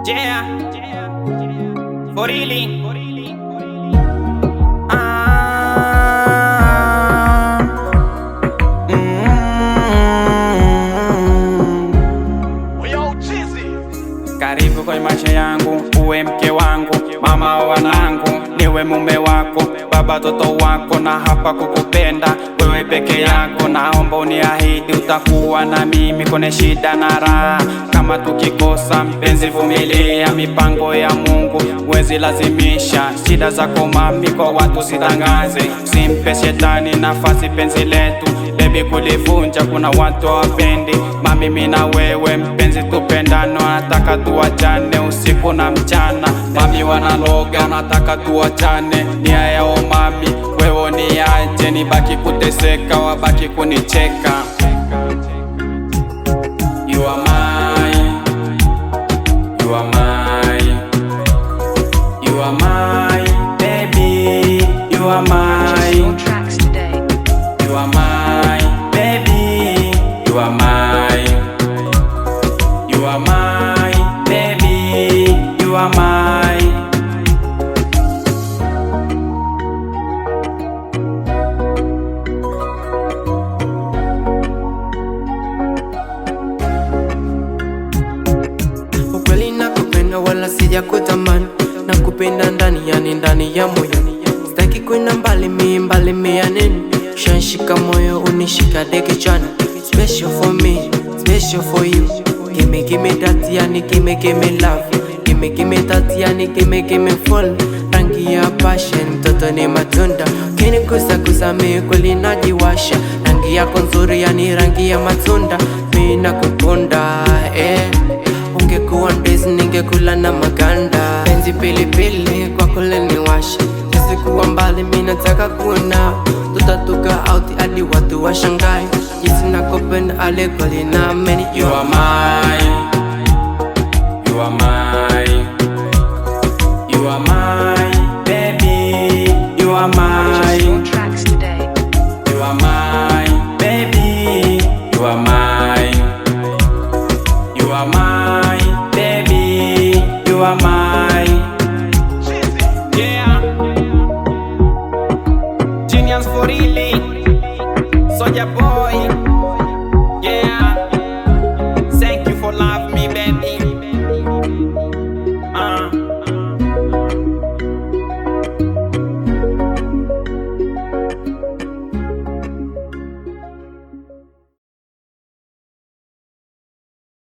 Yeah, for really. Karibu kwenye maisha yangu, uwe mke wangu, mama wa wanangu, niwe mume wako, baba toto wako, na hapa kukupenda wewe peke yako. Naomba uniahidi utakuwa na mimi kwenye shida na raha. Kama tukikosa mpenzi, vumilia, mipango ya Mungu wezi lazimisha. Shida zako mami kwa watu zitangaze, simpe shetani nafasi penzi letu. Baby kulivunja kuna watu wapendi, mami mimi na wewe mpenzi tupendano. Nataka tuachane usiku na mchana, mami wanaloga nataka tuachane. Nia yao mami wewe niache, nibaki kuteseka wabaki kunicheka. You are mine, you are mine, you are mine, baby, you are mine, you are mine, baby, you are mine, you are mine, baby, you are mine. Ukweli nakupenda wala sija kutamani, nakupenda ndani yani ndani ya moyo. Sitaki kwenda mbali mi ya nini. Shanshika moyo unishika deke chana. Special for me, special for you. Give me that yani give me love. Give me that yani give me full. Rangi ya passion mtoto ni matunda. Kusa mi kweli najiwasha. Rangi yako nzuri yani rangi ya matunda. Mi nakupenda ungekuwa ndizi ningekula na maganda. Penzi pilipili kwa kule niwasha. Sisi kuwa mbali mi nataka kuona. Tutatoka out hadi watu washangae. Jinsi nakupenda alikoli na ameni. You are mine, you are mine, you are mine, baby, you are mine, you are mine, baby, you are mine, you are mine, baby, you are mine. Yeah, Genius for really, Soulja Boy.